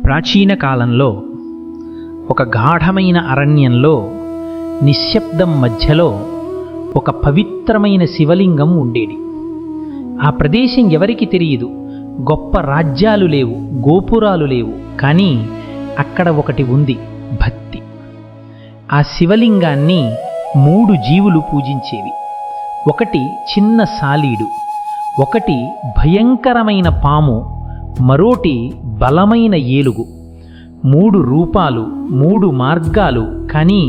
ప్రాచీన కాలంలో ఒక గాఢమైన అరణ్యంలో నిశ్శబ్దం మధ్యలో ఒక పవిత్రమైన శివలింగం ఉండేది. ఆ ప్రదేశం ఎవరికి తెలియదు. గొప్ప రాజ్యాలు లేవు, గోపురాలు లేవు, కానీ అక్కడ ఒకటి ఉంది, భక్తి. ఆ శివలింగాన్ని 3 జీవులు పూజించేవి. ఒకటి చిన్న సాలీడు, ఒకటి భయంకరమైన పాము, మరోటి బలమైన ఏలుగు. 3 రూపాలు, 3 మార్గాలు, కానీ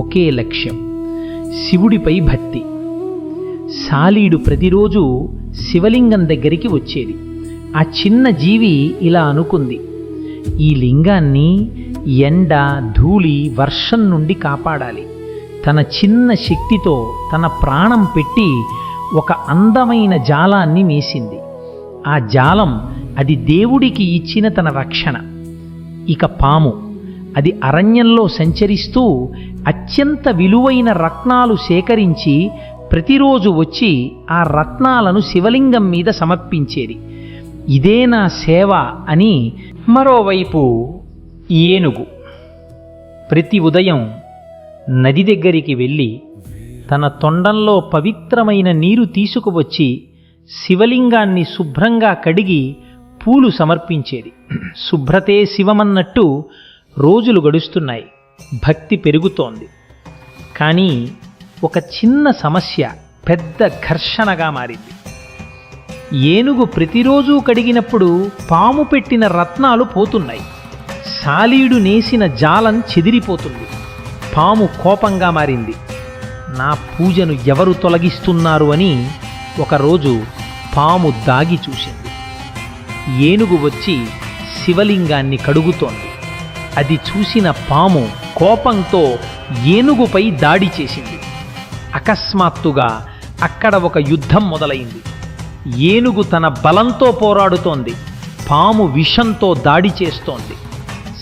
ఒకే లక్ష్యం, శివుడిపై భక్తి. సాలీడు ప్రతిరోజు శివలింగం దగ్గరికి వచ్చేది. ఆ చిన్న జీవి ఇలా అనుకుంది, ఈ లింగాన్ని ఎండ, ధూళి, వర్షం నుండి కాపాడాలి. తన చిన్న శక్తితో తన ప్రాణం పెట్టి ఒక అందమైన జాలాన్ని వేసింది. ఆ జాలం అది దేవుడికి ఇచ్చిన తన రక్షణ. ఇక పాము, అది అరణ్యంలో సంచరిస్తూ అత్యంత విలువైన రత్నాలు సేకరించి ప్రతిరోజు వచ్చి ఆ రత్నాలను శివలింగం మీద సమర్పించేది. ఇదే నా సేవ అని. మరోవైపు ఏనుగు ప్రతి ఉదయం నది దగ్గరికి వెళ్ళి తన తొండంలో పవిత్రమైన నీరు తీసుకువచ్చి శివలింగాన్ని శుభ్రంగా కడిగి పూలు సమర్పించేది. శుభ్రతే శివమన్నట్టు రోజులు గడుస్తున్నాయి, భక్తి పెరుగుతోంది. కానీ ఒక చిన్న సమస్య పెద్ద ఘర్షణగా మారింది. ఏనుగు ప్రతిరోజు కడిగినప్పుడు పాము పెట్టిన రత్నాలు పోతున్నాయి. సాలీడు నేసిన జాలం చెదిరిపోతుంది. పాము కోపంగా మారింది. నా పూజను ఎవరు తొలగిస్తున్నారు అని ఒకరోజు పాము దాగి చూసింది. ఏనుగు వచ్చి శివలింగాన్ని కడుగుతోంది. అది చూసిన పాము కోపంతో ఏనుగుపై దాడి చేసింది. అకస్మాత్తుగా అక్కడ ఒక యుద్ధం మొదలైంది. ఏనుగు తన బలంతో పోరాడుతోంది, పాము విషంతో దాడి చేస్తోంది.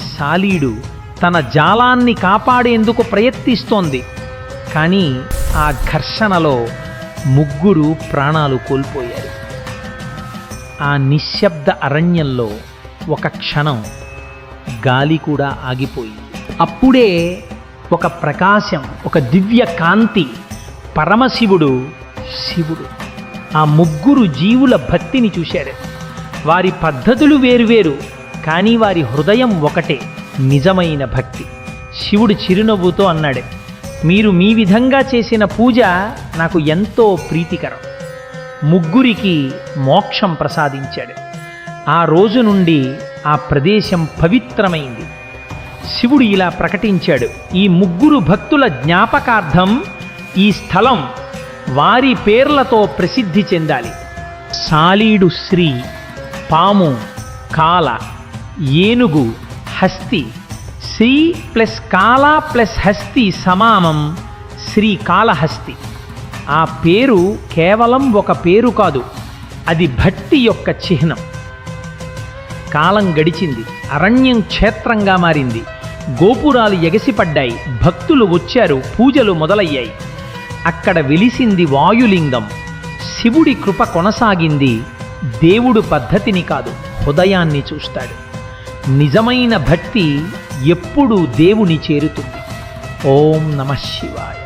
సాలీడు తన జాలాన్ని కాపాడేందుకు ప్రయత్నిస్తోంది. కానీ ఆ ఘర్షణలో 3 ప్రాణాలు కోల్పోయారు. ఆ నిశ్శబ్ద అరణ్యంలో ఒక క్షణం గాలి కూడా ఆగిపోయింది. అప్పుడే ఒక ప్రకాశం, ఒక దివ్య కాంతి, పరమశివుడు, శివుడు ఆ 3 జీవుల భక్తిని చూశారు. వారి పద్ధతులు వేరువేరు, కానీ వారి హృదయం ఒకటే, నిజమైన భక్తి. శివుడు చిరునవ్వుతో అన్నాడు, మీరు మీ విధంగా చేసిన పూజ నాకు ఎంతో ప్రీతికరం. 3కి మోక్షం ప్రసాదించాడు. ఆ రోజు నుండి ఆ ప్రదేశం పవిత్రమైంది. శివుడు ఇలా ప్రకటించాడు, ఈ 3 భక్తుల జ్ఞాపకార్థం ఈ స్థలం వారి పేర్లతో ప్రసిద్ధి చెందాలి. సాలీడు శ్రీ, పాము కాల, ఏనుగు హస్తి. శ్రీ ప్లస్ కాల ప్లస్ హస్తి సమానం శ్రీకాళహస్తి. ఆ పేరు కేవలం ఒక పేరు కాదు, అది భక్తి యొక్క చిహ్నం. కాలం గడిచింది, అరణ్యం క్షేత్రంగా మారింది. గోపురాలు ఎగసిపడ్డాయి, భక్తులు వచ్చారు, పూజలు మొదలయ్యాయి. అక్కడ వెలిసింది వాయులింగం. శివుడి కృప కొనసాగింది. దేవుడు పద్ధతిని కాదు, హృదయాన్ని చూస్తాడు. నిజమైన భక్తి ఎప్పుడూ దేవుని చేరుతుంది. ఓం నమః శివాయ.